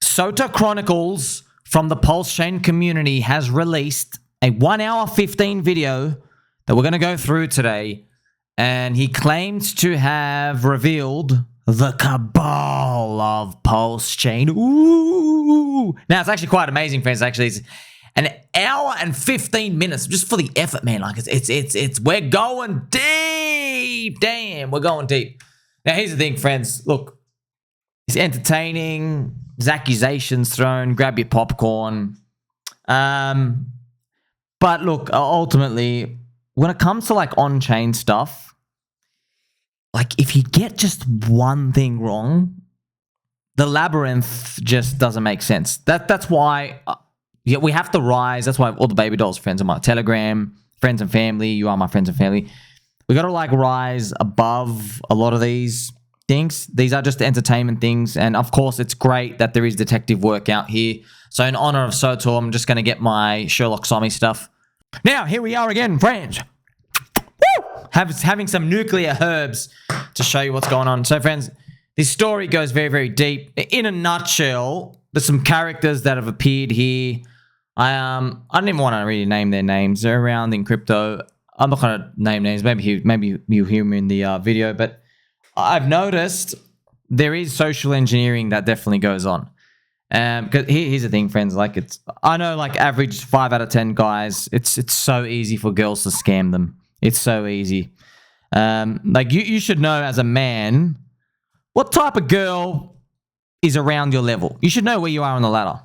Sota Chronicles from the PulseChain community has released a 1 hour 15 video that we're going to go through today. And he claims to have revealed the Cabal of PulseChain. Ooh. Now, it's actually quite amazing, friends. Actually, it's an hour and 15 minutes just for the effort, man. Like, we're going deep. Damn, we're going deep. Now, here's the thing, friends. Look, it's entertaining. There's accusations thrown. Grab your popcorn. But look, ultimately, when it comes to like on-chain stuff, like if you get just one thing wrong, the labyrinth just doesn't make sense. That's why we have to rise. That's why all the baby dolls friends on my Telegram, friends and family, you are my friends and family. We got to like rise above a lot of these things. These are just entertainment things. And of course, it's great that there is detective work out here. So in honor of Sota, I'm just going to get my Sherlock Sommi stuff. Now, here we are again, friends. Woo! Having some nuclear herbs to show you what's going on. So, friends, this story goes very, very deep. In a nutshell, there's some characters that have appeared here. I don't even want to really name their names. They're around in crypto. I'm not going to name names. Maybe you'll hear me in the video. But I've noticed there is social engineering that definitely goes on. Because here's the thing, friends. Like I know, like average 5 out of 10 guys. It's so easy for girls to scam them. It's so easy. Like you should know as a man what type of girl is around your level. You should know where you are on the ladder.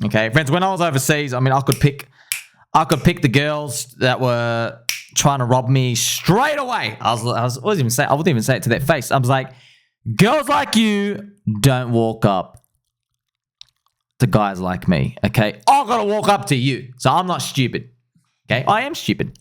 Okay, friends. When I was overseas, I mean, I could pick the girls that were trying to rob me straight away. I wouldn't even say it to their face. I was like, girls like you don't walk up to guys like me, okay? I've got to walk up to you. So I'm not stupid, okay? I am stupid.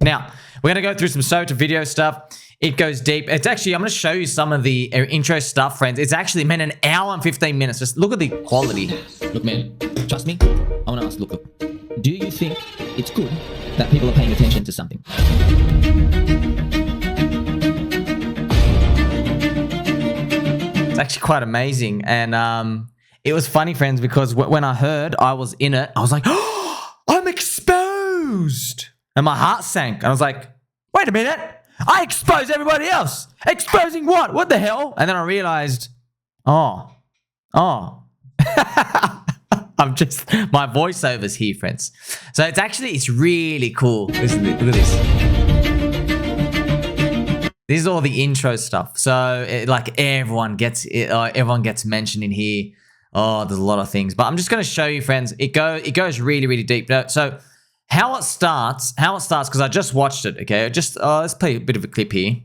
Now, we're going to go through some Sota video stuff. It goes deep. It's actually, I'm going to show you some of the intro stuff, friends. It's actually, man, an hour and 15 minutes. Just look at the quality. Look, man, trust me. I want to ask, look, do you think it's good that people are paying attention to something? It's actually quite amazing. And, it was funny, friends, because when I heard I was in it, I was like, oh, I'm exposed. And my heart sank. And I was like, wait a minute. I expose everybody else. Exposing what? What the hell? And then I realized, oh. I'm just, my voiceover's here, friends. So it's really cool. Listen, look at this. This is all the intro stuff. So like everyone gets mentioned in here. Oh, there's a lot of things, but I'm just going to show you, friends. It goes really, really deep. So how it starts, because I just watched it, okay? Let's play a bit of a clip here.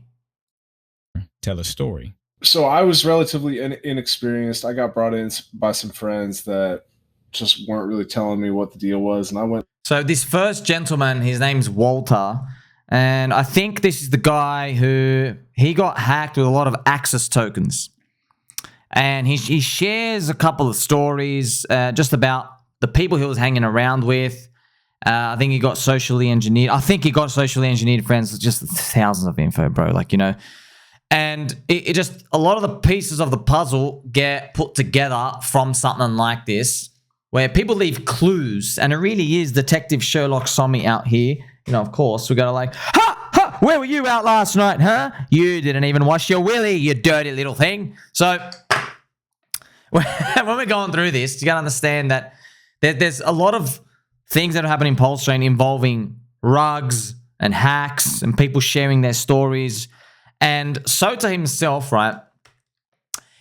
Tell a story. So I was relatively inexperienced. I got brought in by some friends that just weren't really telling me what the deal was, and I went. So this first gentleman, his name's Walter, and I think this is the guy who, he got hacked with a lot of access tokens. And he shares a couple of stories just about the people he was hanging around with. I think he got socially engineered. Friends. Just thousands of info, bro. Like, you know. And it just, a lot of the pieces of the puzzle get put together from something like this, where people leave clues. And it really is Detective Sherlock Sommi out here. You know, of course, we got to like, ha, where were you out last night, huh? You didn't even wash your willy, you dirty little thing. So when we're going through this, you got to understand that there's a lot of things that are happening in PulseChain involving rugs and hacks and people sharing their stories. And Sota himself, right,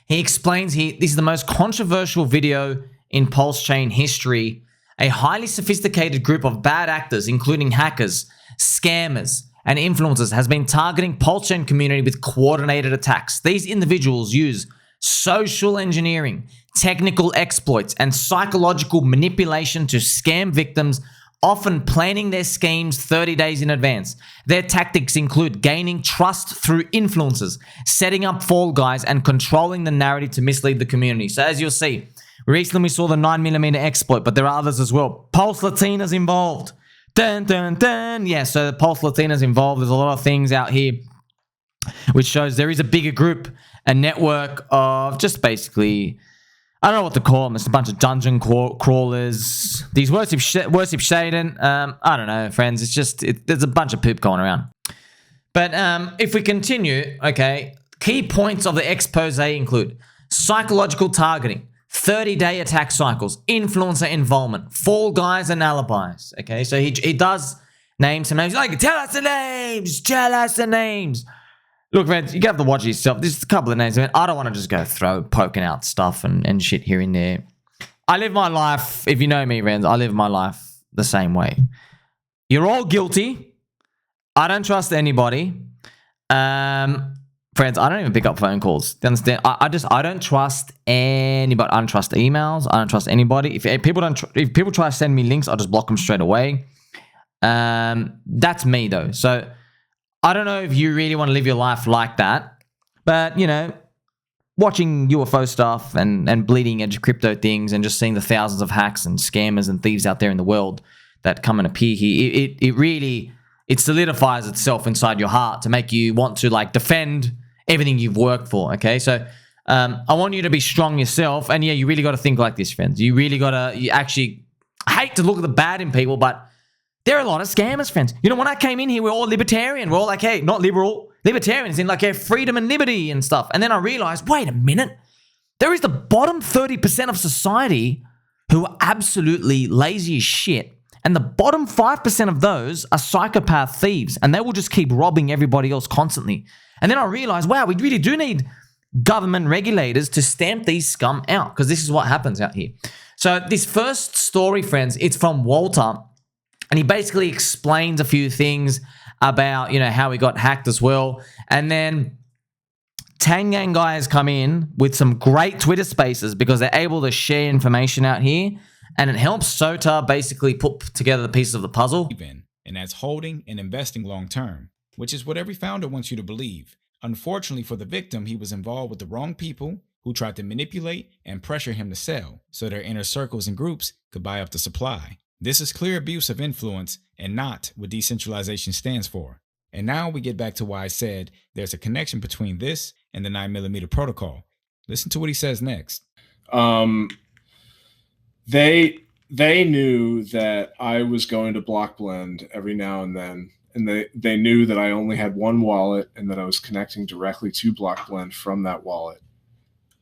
he explains this is the most controversial video in PulseChain history. A highly sophisticated group of bad actors, including hackers, scammers, and influencers, has been targeting PulseChain community with coordinated attacks. These individuals use social engineering, technical exploits, and psychological manipulation to scam victims, often planning their schemes 30 days in advance. Their tactics include gaining trust through influencers, setting up fall guys, and controlling the narrative to mislead the community. So as you'll see, recently we saw the 9mm exploit, but there are others as well. PulseLatina's involved. Dun, dun, dun. Yeah, so PulseLatina's involved. There's a lot of things out here which shows there is a bigger group, a network of just basically I don't know what to call them. It's a bunch of dungeon crawlers. These worship Shaden. I don't know, friends. It's just, there's a bunch of poop going around. But if we continue, okay, key points of the expose include psychological targeting, 30-day attack cycles, influencer involvement, fall guys and alibis. Okay, so he does name some names. He's like, tell us the names, tell us the names. Look, friends, you have to watch it yourself. There's a couple of names. I mean, I don't want to just go poking out stuff and shit here and there. I live my life, if you know me, friends, I live my life the same way. You're all guilty. I don't trust anybody. Friends, I don't even pick up phone calls. Do you understand? I don't trust anybody. I don't trust emails. I don't trust anybody. If people try to send me links, I'll just block them straight away. That's me though. So I don't know if you really want to live your life like that, but you know, watching UFO stuff and bleeding edge crypto things and just seeing the thousands of hacks and scammers and thieves out there in the world that come and appear here, it really solidifies itself inside your heart to make you want to like defend everything you've worked for. Okay, so I want you to be strong yourself, and yeah, you really got to think like this, friends. You really got to. You actually, I hate to look at the bad in people, but there are a lot of scammers, friends. You know, when I came in here, we're all libertarian. We're all like, hey, not liberal, libertarians in like, hey, freedom and liberty and stuff. And then I realized, wait a minute, there is the bottom 30% of society who are absolutely lazy as shit. And the bottom 5% of those are psychopath thieves, and they will just keep robbing everybody else constantly. And then I realized, wow, we really do need government regulators to stamp these scum out, because this is what happens out here. So this first story, friends, it's from Walter. And he basically explains a few things about, you know, how he got hacked as well. And then Tang Gang guys come in with some great Twitter spaces because they're able to share information out here. And it helps Sota basically put together the pieces of the puzzle. And that's holding and investing long term, which is what every founder wants you to believe. Unfortunately for the victim, he was involved with the wrong people who tried to manipulate and pressure him to sell so their inner circles and groups could buy up the supply. This is clear abuse of influence and not what decentralization stands for. And now we get back to why I said there's a connection between this and the 9mm protocol. Listen to what he says next. They knew that I was going to block blend every now and then, and they knew that I only had one wallet and that I was connecting directly to block blend from that wallet.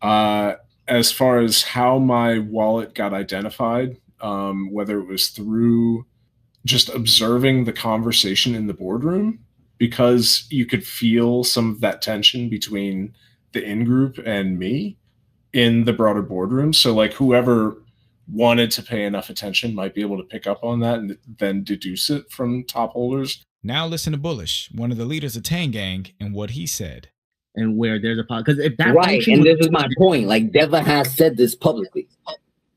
As far as how my wallet got identified, whether it was through just observing the conversation in the boardroom, because you could feel some of that tension between the in-group and me in the broader boardroom. So like whoever wanted to pay enough attention might be able to pick up on that and then deduce it from top holders. Now listen to Bullish, one of the leaders of Tang Gang, and what he said. And where there's a because if that right, and this is my point. Like Deva has said this publicly,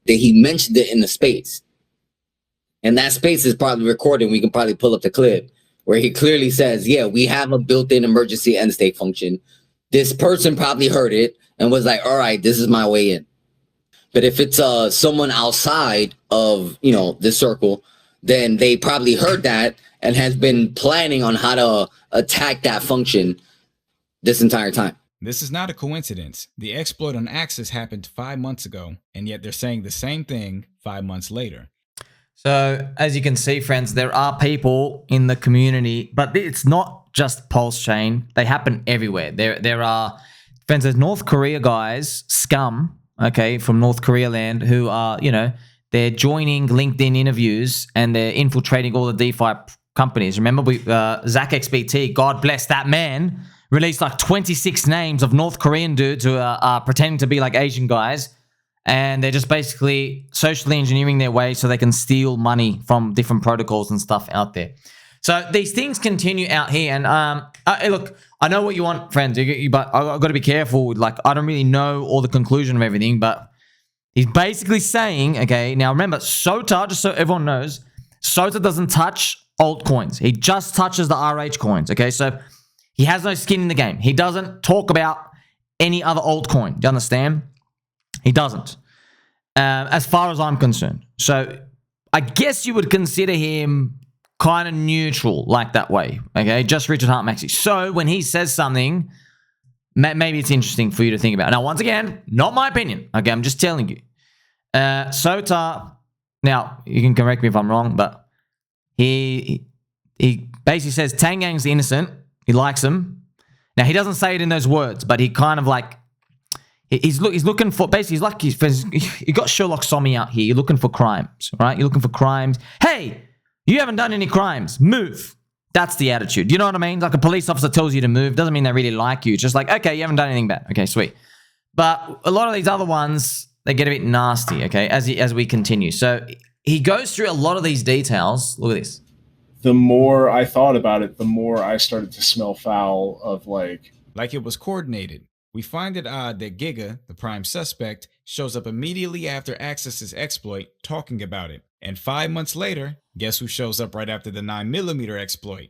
that he mentioned it in the space, and that space is probably recorded. We can probably pull up the clip where he clearly says, "Yeah, we have a built-in emergency end state function." This person probably heard it and was like, "All right, this is my way in." But if it's someone outside of this circle, then they probably heard that and has been planning on how to attack that function this entire time. This is not a coincidence. The exploit on Axis happened 5 months ago, and yet they're saying the same thing 5 months later. So, as you can see, friends, there are people in the community, but it's not just PulseChain. They happen everywhere. There are, friends, there's North Korea guys, scum, okay, from North Korea land, who are, they're joining LinkedIn interviews and they're infiltrating all the DeFi companies. Remember, Zach XBT, God bless that man, released like 26 names of North Korean dudes who are pretending to be like Asian guys, and they're just basically socially engineering their way so they can steal money from different protocols and stuff out there. So these things continue out here, and look, I know what you want, friends, but I've got to be careful. Like, I don't really know all the conclusion of everything, but he's basically saying, okay, now remember, Sota, just so everyone knows, Sota doesn't touch altcoins. He just touches the RH coins, okay? So he has no skin in the game. He doesn't talk about any other altcoin. Do you understand? He doesn't, as far as I'm concerned. So I guess you would consider him kind of neutral, like that way, okay? Just Richard Hart Maxi. So when he says something, maybe it's interesting for you to think about. Now, once again, not my opinion. Okay, I'm just telling you. Sota, now, you can correct me if I'm wrong, but he basically says Tang Gang's innocent. He likes him. Now, he doesn't say it in those words, but he kind of like, he's looking for, basically, he's like, you got Sherlock Sommi out here. You're looking for crimes, right? You're looking for crimes. Hey, you haven't done any crimes. Move. That's the attitude. You know what I mean? Like a police officer tells you to move. Doesn't mean they really like you. It's just like, okay, you haven't done anything bad. Okay, sweet. But a lot of these other ones, they get a bit nasty, okay, as we continue. So he goes through a lot of these details. Look at this. The more I thought about it, the more I started to smell foul of like it was coordinated. We find it odd that Giga, the prime suspect, shows up immediately after Axis's exploit talking about it. And 5 months later, guess who shows up right after the 9mm exploit?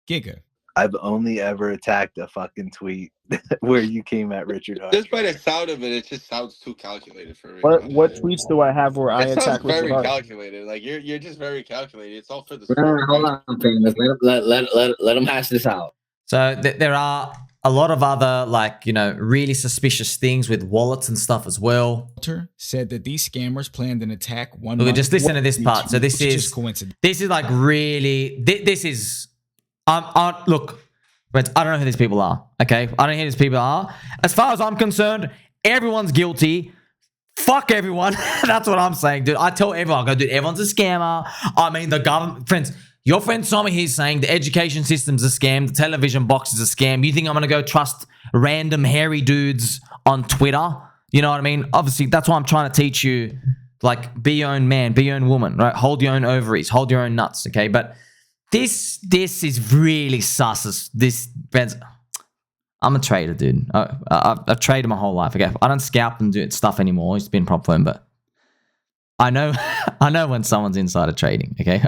Giga. I've only ever attacked a fucking tweet where you came at Richard Hart. Just by the sound of it, it just sounds too calculated for me. What tweets do I have where I It attack sounds Richard very Hart? calculated. Like you're just very calculated. It's all for the Hold on, famous. Let him hash this out. So there are a lot of other, like, you know, really suspicious things with wallets and stuff as well. Walter said that these scammers planned an attack one Look, month. just listen to this part. So this which is just coincidence. This is like really. This is. Look, friends, I don't know who these people are. Okay, I don't know who these people are. As far as I'm concerned, everyone's guilty. Fuck everyone. That's what I'm saying, dude. I tell everyone, I go, dude, everyone's a scammer. I mean, the government, friends. Your friend Sommi here's saying the education system's a scam, the television box is a scam. You think I'm gonna go trust random hairy dudes on Twitter? You know what I mean? Obviously, that's why I'm trying to teach you, like, be your own man, be your own woman, right? Hold your own ovaries, hold your own nuts, okay? But this is really sus. This, friends, I'm a trader, dude. I've traded my whole life, okay? I don't scalp and do stuff anymore. It's been prop firm, but I know when someone's insider trading, okay?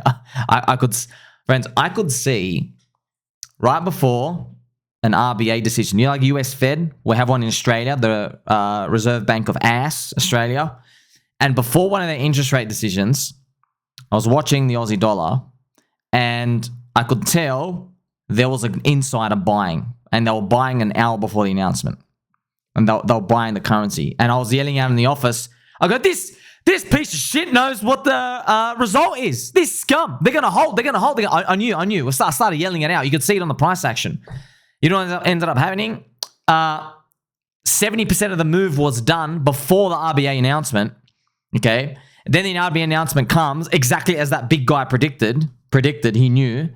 I could see right before an RBA decision, you know, like US Fed, we have one in Australia, the Reserve Bank of Australia, and before one of their interest rate decisions, I was watching the Aussie dollar, and I could tell there was an insider buying, and they were buying an hour before the announcement, and they were buying the currency, and I was yelling out in the office, I go, this piece of shit knows what the result is. This scum. They're going to hold. I knew. I started yelling it out. You could see it on the price action. You know what ended up happening? 70% of the move was done before the RBA announcement. Okay. Then the RBA announcement comes exactly as that big guy predicted. He knew.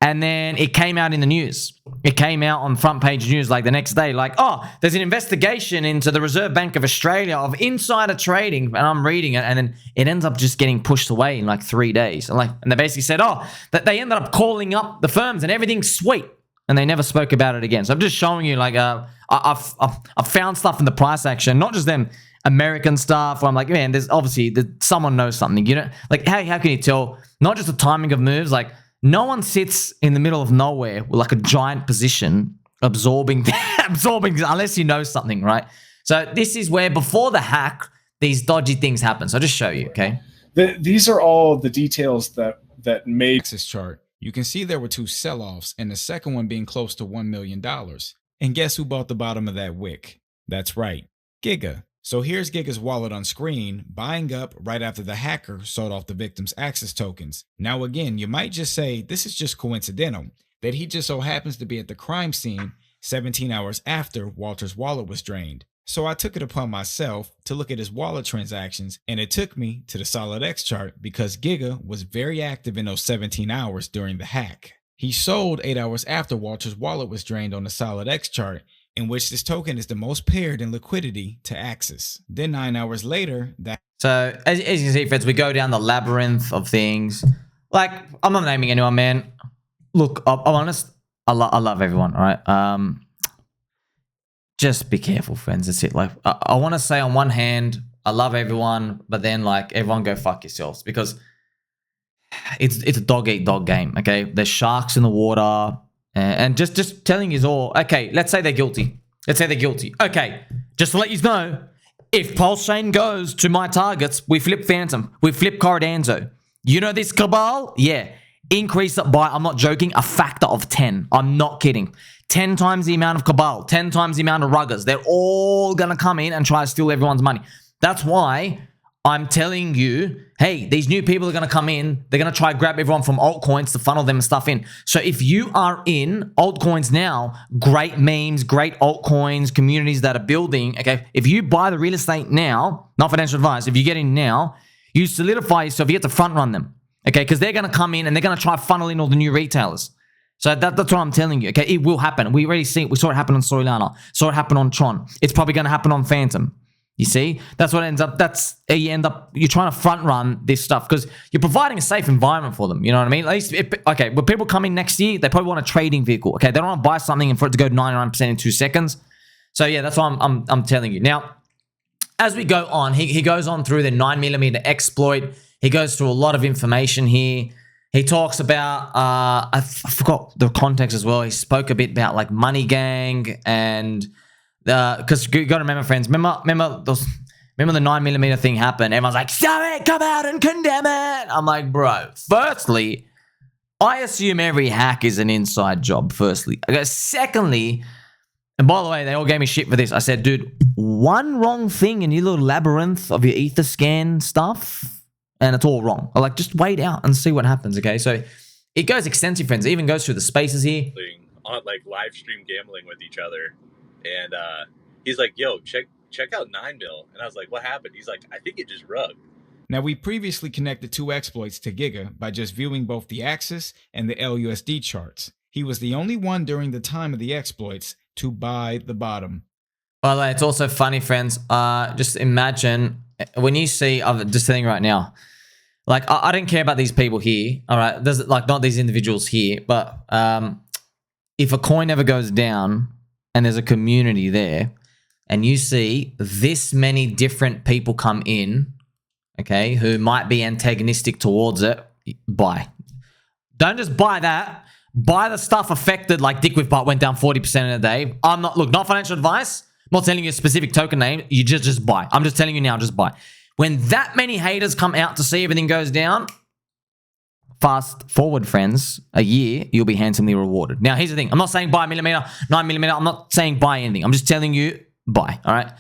And then it came out in the news. It came out on front page news like the next day. Like, oh, there's an investigation into the Reserve Bank of Australia of insider trading. And I'm reading it. And then it ends up just getting pushed away in like 3 days. And they basically said, oh, that they ended up calling up the firms and everything's sweet. And they never spoke about it again. So I'm just showing you, like, I've found stuff in the price action, not just them American stuff where I'm like, man, there's obviously someone knows something. You know, like, how can you tell? Not just the timing of moves, like, no one sits in the middle of nowhere with like a giant position absorbing unless you know something, right? So this is where before the hack, these dodgy things happen. So I'll just show you, okay? These are all the details that made Axis chart. You can see there were 2 sell-offs, and the second one being close to $1 million. And guess who bought the bottom of that wick? That's right, Giga. So here's Giga's wallet on screen, buying up right after the hacker sold off the victim's Axis tokens. Now again, you might just say this is just coincidental, that he just so happens to be at the crime scene 17 hours after Walter's wallet was drained. So I took it upon myself to look at his wallet transactions, and it took me to the Solid X chart because Giga was very active in those 17 hours during the hack. He sold 8 hours after Walter's wallet was drained on the Solid X chart, in which this token is the most paired in liquidity to Axis. Then 9 hours later, So as you can see, friends, we go down the labyrinth of things. Like, I'm not naming anyone, man. Look, I'm honest. I love everyone, all right? Just be careful, friends. That's it. Like, I want to say on one hand, I love everyone, but then, like, everyone go fuck yourselves because it's a dog-eat-dog game, okay? There's sharks in the water. And just telling you all, okay, let's say they're guilty. Okay, just to let you know, if PulseChain goes to my targets, we flip Phantom, we flip Cardanzo. You know this Cabal? Yeah. Increase it by, I'm not joking, a factor of 10. I'm not kidding. 10 times the amount of Cabal, 10 times the amount of ruggers. They're all going to come in and try to steal everyone's money. That's why I'm telling you, hey, these new people are going to come in. They're going to try to grab everyone from altcoins to funnel them and stuff in. So if you are in altcoins now, great memes, great altcoins, communities that are building, okay, if you buy the real estate now, not financial advice, if you get in now, you solidify yourself, you get to front run them, okay, because they're going to come in and they're going to try to funnel in all the new retailers. So that's what I'm telling you, okay, it will happen. We already see it. We saw it happen on Solana, saw it happen on Tron. It's probably going to happen on Phantom. You see, that's what ends up. You're trying to front run this stuff because you're providing a safe environment for them. You know what I mean? At least, okay, when people come in next year, they probably want a trading vehicle. Okay, they don't want to buy something and for it to go 99% in 2 seconds. So yeah, that's what I'm telling you. Now, as we go on, he goes on through the 9mm exploit. He goes through a lot of information here. He talks about I forgot the context as well. He spoke a bit about like Money Gang and. Because you got to remember, friends. Remember the 9mm thing happened. Everyone's like, "Sorry, come out and condemn it." I'm like, bro. Firstly, I assume every hack is an inside job. Firstly, okay. Secondly, and by the way, they all gave me shit for this. I said, dude, one wrong thing in your little labyrinth of your ether scan stuff, and it's all wrong. I'm like, just wait out and see what happens. Okay, so it goes extensive, friends. It even goes through the spaces here. On like live stream gambling with each other. And he's like, yo, check out 9mil. And I was like, what happened? He's like, I think it just rugged. Now, we previously connected 2 exploits to Giga by just viewing both the Axis and the LUSD charts. He was the only one during the time of the exploits to buy the bottom. By the way, it's also funny, friends. Just imagine when you see, I'm just saying right now, like, I don't care about these people here. All right. There's like not these individuals here, but if a coin ever goes down, and there's a community there, and you see this many different people come in, okay, who might be antagonistic towards it, buy. Don't just buy that. Buy the stuff affected, like Dick with Butt went down 40% in a day. Not financial advice. I'm not telling you a specific token name. You just buy. I'm just telling you now, just buy. When that many haters come out to see everything goes down, fast forward, friends, a year, you'll be handsomely rewarded. Now, here's the thing. I'm not saying buy 9mm. I'm not saying buy anything. I'm just telling you buy, all right?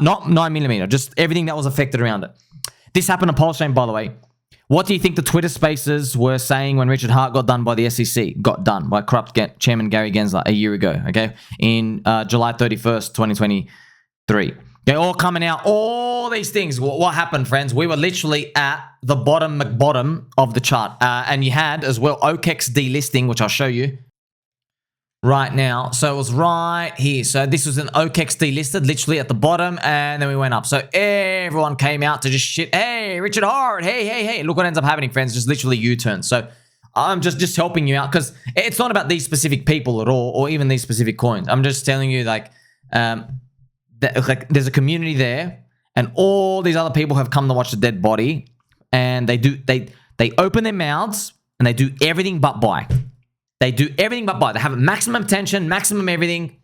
Not 9mm, just everything that was affected around it. This happened to PulseChain, by the way. What do you think the Twitter spaces were saying when Richard Hart got done by the SEC? Got done by corrupt Chairman Gary Gensler a year ago, okay? In July 31st, 2023. They're all coming out, all these things. What happened, friends? We were literally at the bottom of the chart. And you had as well OKEX delisting, which I'll show you right now. So it was right here. So this was an OKEX delisted, literally at the bottom, and then we went up. So everyone came out to just shit. Hey, Richard Hart. Hey. Look what ends up happening, friends. Just literally U-turn. So I'm just helping you out because it's not about these specific people at all or even these specific coins. I'm just telling you like there's a community there, and all these other people have come to watch the dead body, and they open their mouths and they do everything but buy. They do everything but buy. They have maximum attention, maximum everything.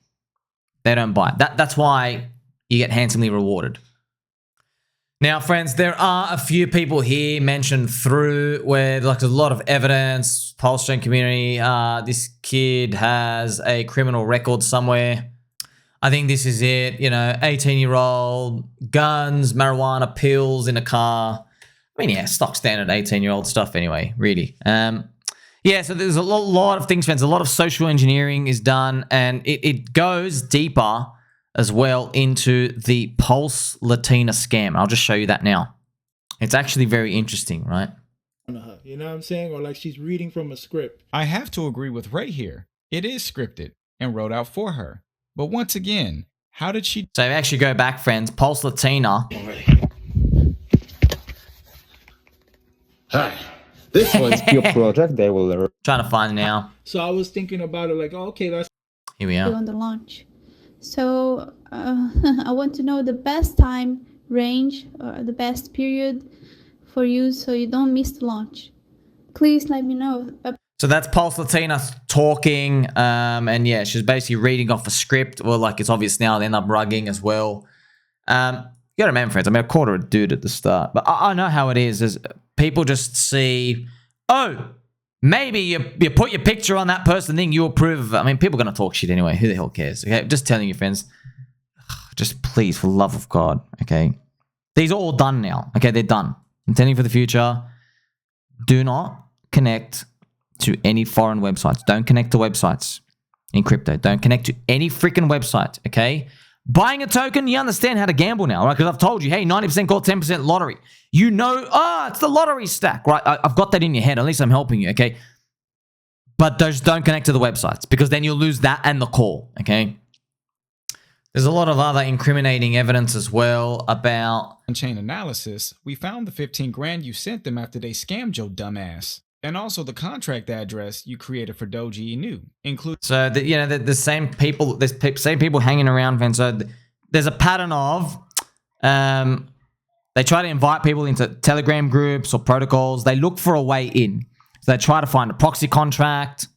They don't buy. That's why you get handsomely rewarded. Now, friends, there are a few people here mentioned through where like there's a lot of evidence. PulseChain community. This kid has a criminal record somewhere. I think this is it, 18-year-old, guns, marijuana, pills in a car. I mean, yeah, stock standard 18-year-old stuff anyway, really. Yeah, so there's a lot of things, friends. A lot of social engineering is done, and it goes deeper as well into the PulseLatina scam. I'll just show you that now. It's actually very interesting, right? You know what I'm saying? Or like she's reading from a script. I have to agree with Ray here. It is scripted and wrote out for her. But once again, how did she... So if you actually go back, friends, PulseLatina. Hi. This one's pure project. They will learn. Trying to find it now. So I was thinking about it like, oh, okay, that's... Here we are. On the launch. So I want to know the best time range or the best period for you so you don't miss the launch. Please let me know. So that's PulseLatina talking, and yeah, she's basically reading off a script. Well, like it's obvious now, they end up rugging as well. You gotta remember, friends, I mean, I called her a dude at the start, but I know how it is people just see, oh, maybe you put your picture on that person thing, you approve. I mean, people are going to talk shit anyway. Who the hell cares? Okay, just telling you, friends. Just please, for the love of God, okay? These are all done now. Okay, they're done. I'm telling you for the future, do not connect to any foreign websites. Don't connect to websites in crypto. Don't connect to any freaking website, okay? Buying a token, you understand how to gamble now, right? Because I've told you, hey, 90% call, 10% lottery. You know, it's the lottery stack, right? I've got that in your head. At least I'm helping you, okay? But just don't connect to the websites because then you'll lose that and the call, okay? There's a lot of other incriminating evidence as well about on-chain analysis. We found the 15 grand you sent them after they scammed your dumbass. And also the contract address you created for Doji Inu, including. So the same people, same people hanging around. And so there's a pattern of they try to invite people into Telegram groups or protocols. They look for a way in. So they try to find a proxy contract,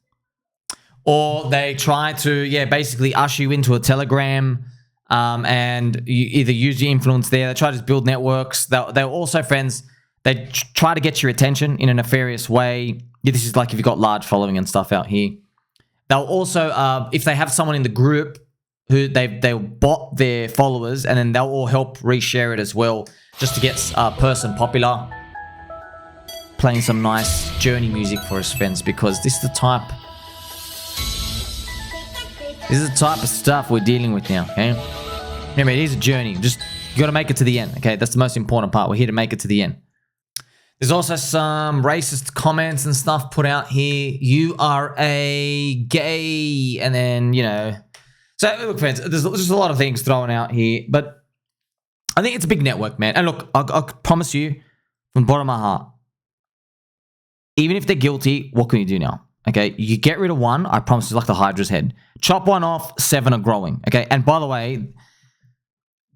or they try to basically usher you into a Telegram, and you either use your influence there. They try to just build networks. They're also friends. They try to get your attention in a nefarious way. This is like if you've got large following and stuff out here. They'll also, if they have someone in the group who they'll bot their followers, and then they'll all help reshare it as well, just to get a person popular. Playing some nice journey music for us, friends, because this is the type of stuff we're dealing with now, okay? Remember, it is a journey. Just, you got to make it to the end, okay? That's the most important part. We're here to make it to the end. There's also some racist comments and stuff put out here. You are a gay, and then, So, look, friends, there's just a lot of things thrown out here, but I think it's a big network, man. And look, I promise you, from the bottom of my heart, even if they're guilty, what can you do now? Okay, you get rid of one, I promise it's like the Hydra's head. Chop one off, 7 are growing. Okay, and by the way,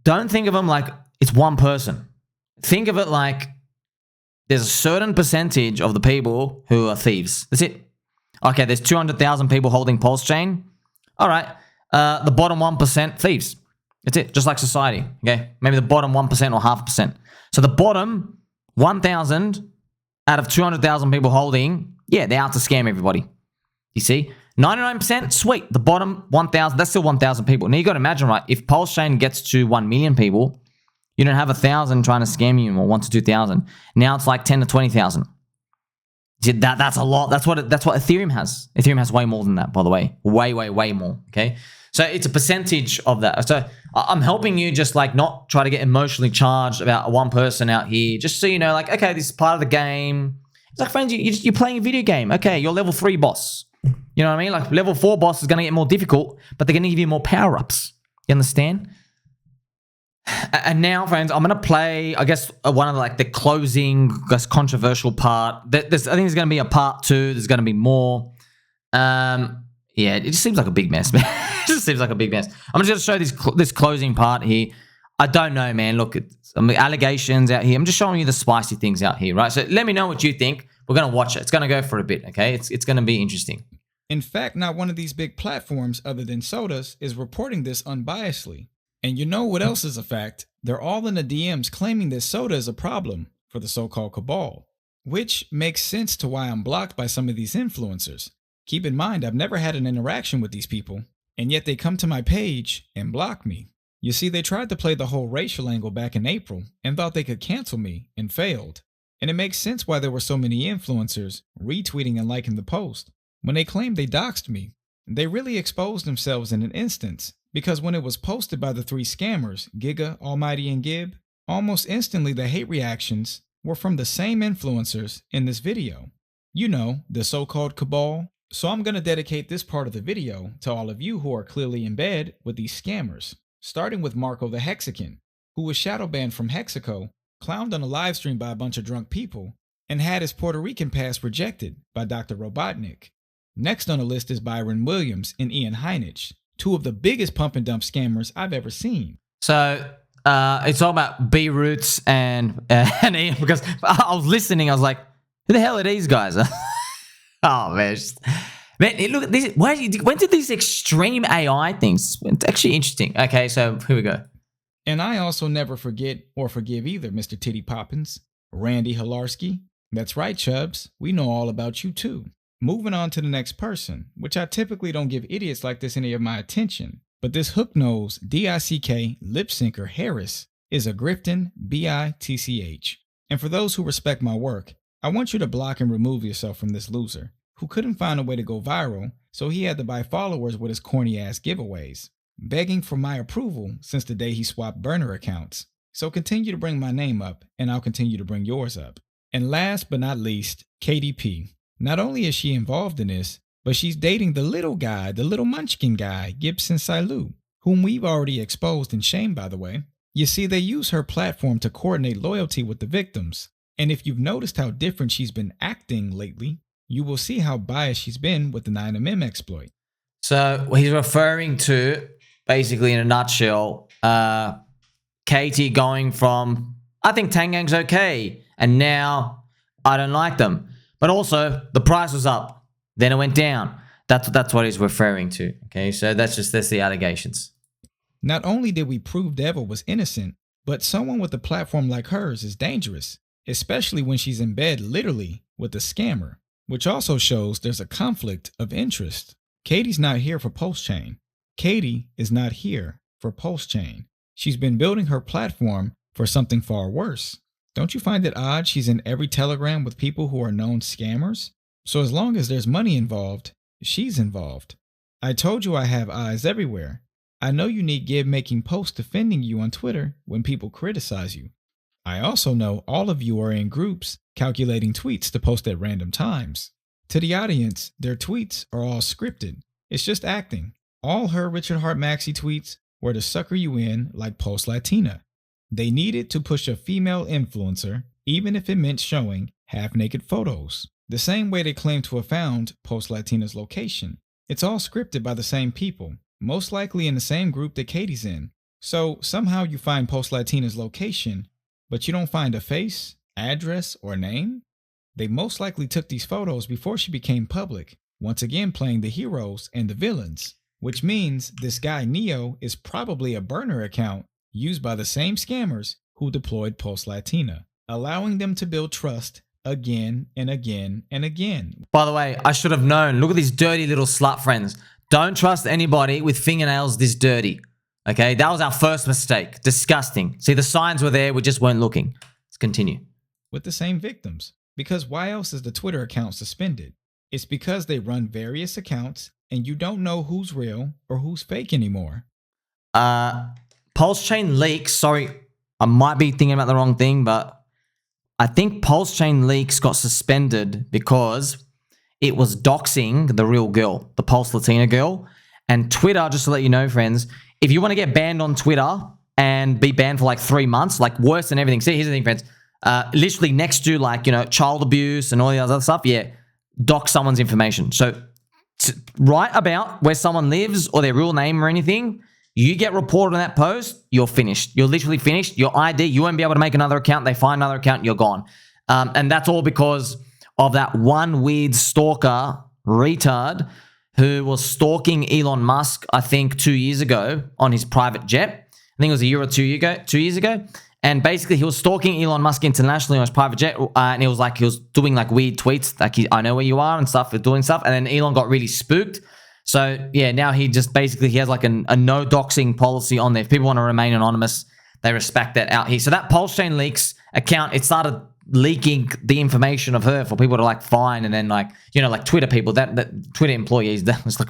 don't think of them like it's one person. Think of it like there's a certain percentage of the people who are thieves. That's it. Okay, there's 200,000 people holding PulseChain. All right, the bottom 1% thieves. That's it, just like society. Okay, maybe the bottom 1% or 0.5%. So the bottom 1,000 out of 200,000 people holding, they're out to scam everybody. You see? 99%, sweet. The bottom 1,000, that's still 1,000 people. Now you got to imagine, right? If PulseChain gets to 1 million people, you don't have 1,000 trying to scam you, or 1 to 2,000. Now it's like 10 to 20,000. That's a lot. That's what Ethereum has. Ethereum has way more than that, by the way. Way, way, way more. Okay? So it's a percentage of that. So I'm helping you just like not try to get emotionally charged about one person out here. Just so you know, like, okay, this is part of the game. It's like, friends, you're playing a video game. Okay, you're level 3 boss. You know what I mean? Like level 4 boss is going to get more difficult, but they're going to give you more power-ups. You understand? And now, friends, I'm going to play, I guess, one of the closing, I guess, controversial part. I think there's going to be a part 2. There's going to be more. Yeah, it just seems like a big mess, man. It just seems like a big mess. I'm just going to show this closing part here. I don't know, man. Look, some allegations out here. I'm just showing you the spicy things out here, right? So let me know what you think. We're going to watch it. It's going to go for a bit, okay? It's going to be interesting. In fact, not one of these big platforms other than Sota's is reporting this unbiasedly. And you know what else is a fact? They're all in the DMs claiming that Sota is a problem for the so-called Cabal, which makes sense to why I'm blocked by some of these influencers. Keep in mind, I've never had an interaction with these people, and yet they come to my page and block me. You see, they tried to play the whole racial angle back in April and thought they could cancel me and failed. And it makes sense why there were so many influencers retweeting and liking the post. When they claimed they doxed me, they really exposed themselves in an instance, because when it was posted by the 3 scammers, Giga, Almighty, and Gib, almost instantly the hate reactions were from the same influencers in this video. You know, the so-called Cabal. So I'm going to dedicate this part of the video to all of you who are clearly in bed with these scammers, starting with Marco the Hexican, who was shadow banned from Hexico, clowned on a live stream by a bunch of drunk people, and had his Puerto Rican pass rejected by Dr. Robotnik. Next on the list is Byron Williams and Ian Heinich, 2 of the biggest pump and dump scammers I've ever seen. So it's all about B-Roots and Ian, because I was listening, I was like, who the hell are these guys? Oh, man. Look at this. When did these extreme AI things? It's actually interesting. Okay, so here we go. And I also never forget or forgive either, Mr. Titty Poppins. Randy Hilarski. That's right, Chubbs. We know all about you too. Moving on to the next person, which I typically don't give idiots like this any of my attention, but this hook-nosed DICK lip-syncer Harris is a grifting bitch. And for those who respect my work, I want you to block and remove yourself from this loser, who couldn't find a way to go viral, so he had to buy followers with his corny-ass giveaways, begging for my approval since the day he swapped burner accounts. So continue to bring my name up, and I'll continue to bring yours up. And last but not least, KDP. Not only is she involved in this, but she's dating the little guy, the little munchkin guy, Gibson Silu, whom we've already exposed and shamed, by the way. You see, they use her platform to coordinate loyalty with the victims. And if you've noticed how different she's been acting lately, you will see how biased she's been with the 9mm exploit. So he's referring to, basically in a nutshell, Katie going from, I think Tang Gang's okay, and now I don't like them. But also, the price was up. Then it went down. That's what he's referring to. Okay, so that's the allegations. Not only did we prove Devil was innocent, but someone with a platform like hers is dangerous, especially when she's in bed literally with a scammer, which also shows there's a conflict of interest. Katie's not here for PulseChain. Katie is not here for PulseChain. She's been building her platform for something far worse. Don't you find it odd she's in every Telegram with people who are known scammers? So as long as there's money involved, she's involved. I told you I have eyes everywhere. I know you need Gib making posts defending you on Twitter when people criticize you. I also know all of you are in groups calculating tweets to post at random times. To the audience, their tweets are all scripted. It's just acting. All her Richard Hart Maxey tweets were to sucker you in like PulseLatina. They needed to push a female influencer, even if it meant showing half-naked photos. The same way they claim to have found PulseLatina's location. It's all scripted by the same people, most likely in the same group that Katie's in. So somehow you find PulseLatina's location, but you don't find a face, address, or name? They most likely took these photos before she became public, once again playing the heroes and the villains, which means this guy Neo is probably a burner account used by the same scammers who deployed PulseLatina, allowing them to build trust again and again and again. By the way, I should have known. Look at these dirty little slut friends. Don't trust anybody with fingernails this dirty. Okay, that was our first mistake. Disgusting. See, the signs were there, we just weren't looking. Let's continue. With the same victims. Because why else is the Twitter account suspended? It's because they run various accounts and you don't know who's real or who's fake anymore. PulseChain leaks. Sorry, I might be thinking about the wrong thing, but I think PulseChain leaks got suspended because it was doxing the real girl, the PulseLatina girl. And Twitter, just to let you know, friends, if you want to get banned on Twitter and be banned for like 3 months, like worse than everything. See, here's the thing, friends. Literally next to like, you know, child abuse and all the other stuff. Yeah, dox someone's information. So write about where someone lives or their real name or anything. You get reported on that post, you're finished. You're literally finished. Your ID, you won't be able to make another account. They find another account, you're gone. And that's all because of that one weird stalker retard who was stalking Elon Musk, I think 2 years ago on his private jet. I think it was a year or 2 years ago. And basically he was stalking Elon Musk internationally on his private jet. And it was like he was doing like weird tweets, like I know where you are and stuff, doing stuff. And then Elon got really spooked. So yeah, now he just basically, he has like a no doxing policy on there. If people want to remain anonymous, they respect that out here. So that PulseChain leaks account, it started leaking the information of her for people to like find, and then like, you know, like Twitter people, that Twitter employees, that was like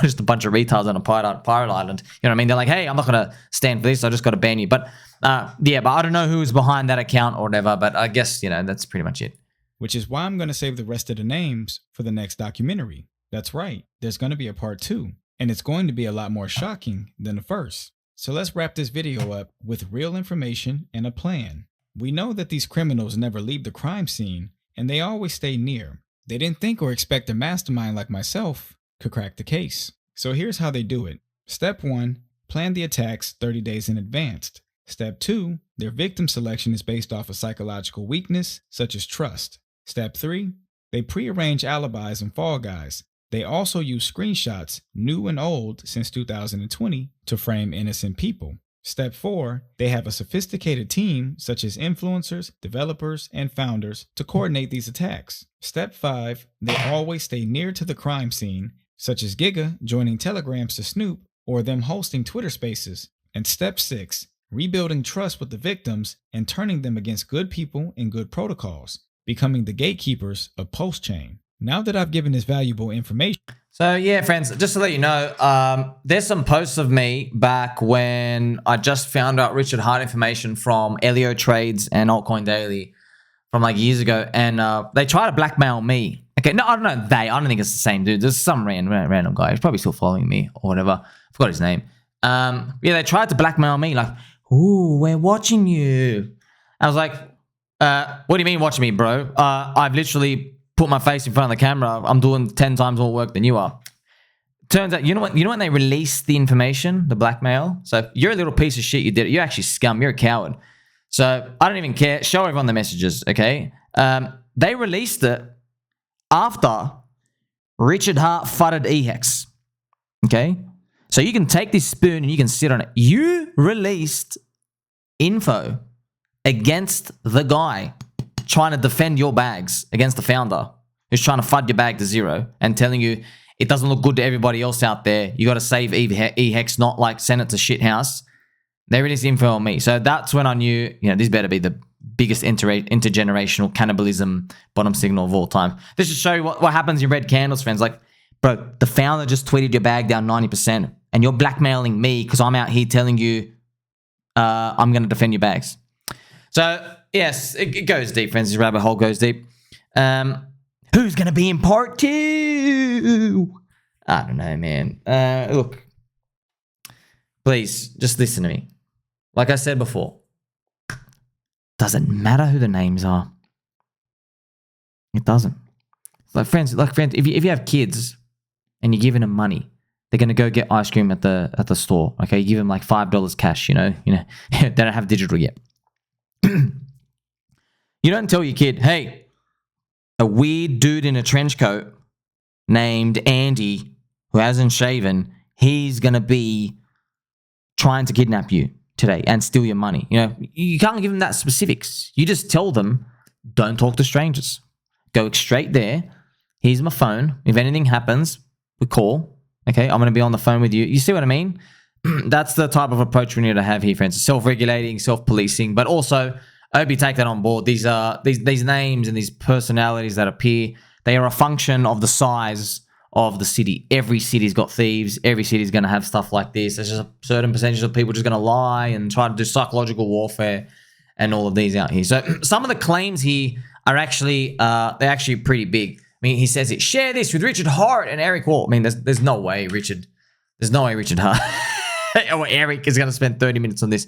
just a bunch of retards on a pirate island. You know what I mean? They're like, hey, I'm not going to stand for this. I just got to ban you. But yeah, but I don't know who's behind that account or whatever, but I guess, you know, that's pretty much it. Which is why I'm going to save the rest of the names for the next documentary. That's right. There's going to be a part 2, and it's going to be a lot more shocking than the first. So let's wrap this video up with real information and a plan. We know that these criminals never leave the crime scene, and they always stay near. They didn't think or expect a mastermind like myself could crack the case. So here's how they do it. Step 1, plan the attacks 30 days in advance. Step 2, their victim selection is based off of psychological weakness, such as trust. Step 3, they prearrange alibis and fall guys. They also use screenshots, new and old since 2020, to frame innocent people. Step 4, they have a sophisticated team such as influencers, developers, and founders to coordinate these attacks. Step 5, they always stay near to the crime scene, such as Giga joining Telegrams to snoop or them hosting Twitter spaces. And step 6, rebuilding trust with the victims and turning them against good people and good protocols, becoming the gatekeepers of PulseChain. Now that I've given this valuable information. So yeah, friends, just to let you know, there's some posts of me back when I just found out Richard Hart information from Elio Trades and Altcoin Daily from like years ago, and they try to blackmail me. Okay, no, I don't know. I don't think it's the same dude. There's some random guy. He's probably still following me or whatever. I forgot his name. Yeah, they tried to blackmail me, like, "Ooh, we're watching you." I was like, "What do you mean watching me, bro? I've literally put my face in front of the camera. I'm doing 10 times more work than you are." Turns out, you know when they released the information, the blackmail? So you're a little piece of shit, you did it. You're actually scum. You're a coward. So I don't even care. Show everyone the messages, okay? They released it after Richard Hart fudded EHEX, okay? So you can take this spoon and you can sit on it. You released info against the guy trying to defend your bags against the founder who's trying to FUD your bag to zero and telling you it doesn't look good to everybody else out there. You got to save EHEX, not like send it to shithouse. They released info on me. So that's when I knew, this better be the biggest intergenerational cannibalism bottom signal of all time. This should show you what happens in red candles, friends. Like, bro, the founder just tweeted your bag down 90% and you're blackmailing me because I'm out here telling you I'm going to defend your bags. So, yes, it goes deep, friends. This rabbit hole goes deep. Who's going to be in part 2? I don't know, man. Look, please, just listen to me. Like I said before, doesn't matter who the names are. It doesn't. Like friends, if you have kids and you're giving them money, they're going to go get ice cream at the store. Okay, you give them like $5 cash, they don't have digital yet. You don't tell your kid, hey, a weird dude in a trench coat named Andy who hasn't shaven, he's going to be trying to kidnap you today and steal your money. You can't give them that specifics. You just tell them, don't talk to strangers. Go straight there. Here's my phone. If anything happens, we call. Okay, I'm going to be on the phone with you. You see what I mean? That's the type of approach we need to have here, friends. Self-regulating, self-policing, but also, I hope you take that on board. These names and these personalities that appear, they are a function of the size of the city. Every city's got thieves. Every city's going to have stuff like this. There's just a certain percentage of people just going to lie and try to do psychological warfare and all of these out here. So some of the claims here are actually, they're actually pretty big. I mean, he says it, share this with Richard Hart and Eric Wall. I mean, there's no way Richard Hart or Eric is going to spend 30 minutes on this.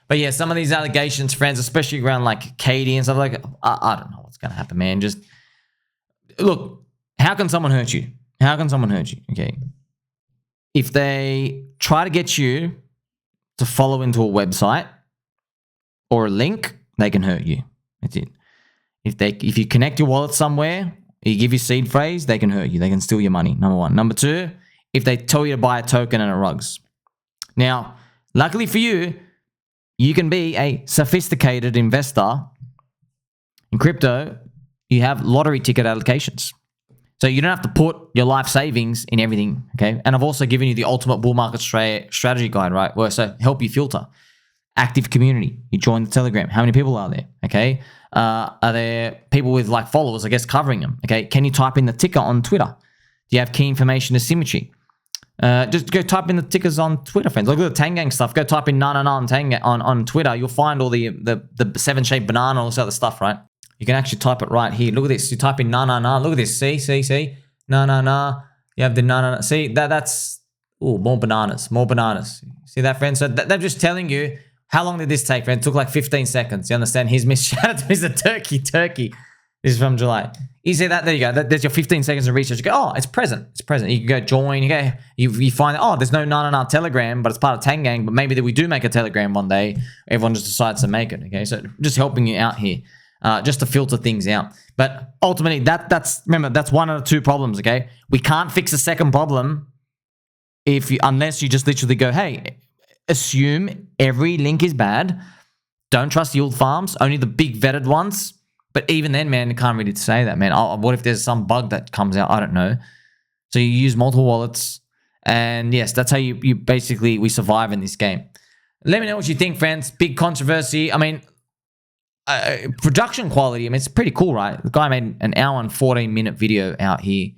But yeah, some of these allegations, friends, especially around like Katie and stuff like that, I don't know what's going to happen, man. Just look, how can someone hurt you? How can someone hurt you? Okay. If they try to get you to follow into a website or a link, they can hurt you. That's it. If you connect your wallet somewhere, you give your seed phrase, they can hurt you. They can steal your money, number one. Number two, if they tell you to buy a token and it rugs. Now, luckily for you, you can be a sophisticated investor in crypto. You have lottery ticket allocations. So you don't have to put your life savings in everything, okay? And I've also given you the ultimate bull market strategy guide, right? Where so help you filter. Active community. You join the Telegram. How many people are there, okay? Are there people with like followers, I guess, covering them, okay? Can you type in the ticker on Twitter? Do you have key information asymmetry? Just go type in the tickers on Twitter, friends. Look at the Tang Gang stuff. Go type in NANANA on Twitter. You'll find all the 7-shaped banana, all this other stuff, right? You can actually type it right here. Look at this. You type in NANANA. Look at this. See? NANANA. You have the NANANA. See, that's... Oh, more bananas. More bananas. See that, friends? So they're just telling you, how long did this take, friend? It took like 15 seconds. You understand? Here's shout out to Mr. Turkey. This is from July. You see that? There you go. There's your 15 seconds of research. You go, oh, it's present. It's present. You can go join. You find, oh, there's no NANANA Telegram, but it's part of Tang Gang. But maybe that we do make a Telegram one day. Everyone just decides to make it. Okay, so just helping you out here, just to filter things out. But ultimately, that's one of the two problems. Okay, we can't fix a second problem unless you just literally go, hey, assume every link is bad. Don't trust yield farms, only the big vetted ones. But even then, man, you can't really say that, man. Oh, what if there's some bug that comes out? I don't know. So you use multiple wallets. And yes, that's how you basically, we survive in this game. Let me know what you think, friends. Big controversy. I mean, production quality, I mean, it's pretty cool, right? The guy made an hour and 14-minute video out here.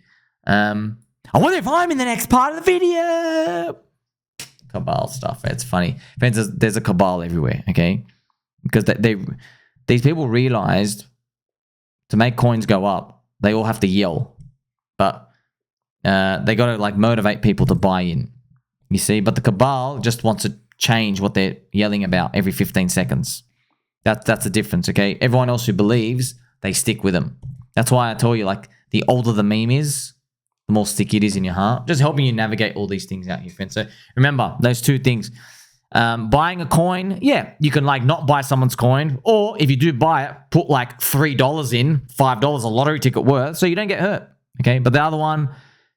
I wonder if I'm in the next part of the video. Cabal stuff. It's funny. Friends, there's a cabal everywhere, okay? Because these people realized to make coins go up, they all have to yell. But they got to like motivate people to buy in. You see? But the cabal just wants to change what they're yelling about every 15 seconds. That's the difference, okay? Everyone else who believes, they stick with them. That's why I told you, like, the older the meme is, the more sticky it is in your heart. Just helping you navigate all these things out here, friends. So remember, those two things. Buying a coin, yeah, you can like not buy someone's coin, or if you do buy it, put like $3 in, $5 a lottery ticket worth, so you don't get hurt, okay? But the other one,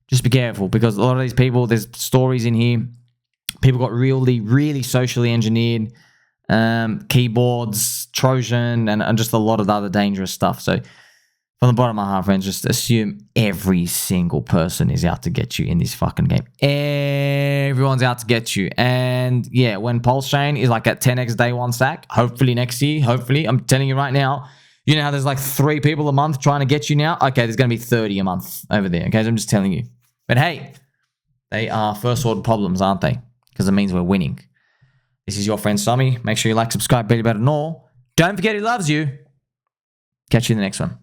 just be careful, because a lot of these people, there's stories in here, people got really socially engineered, keyboards, Trojan, and just a lot of other dangerous stuff. So from the bottom of my heart, friends, just assume every single person is out to get you in this fucking game. Everyone's out to get you. And yeah, when PulseChain is like at 10x day one stack, hopefully next year, hopefully, I'm telling you right now, you know how there's like 3 people a month trying to get you now? Okay, there's going to be 30 a month over there. Okay, so I'm just telling you. But hey, they are first order problems, aren't they? Because it means we're winning. This is your friend Sommi. Make sure you like, subscribe, better, and all. Don't forget he loves you. Catch you in the next one.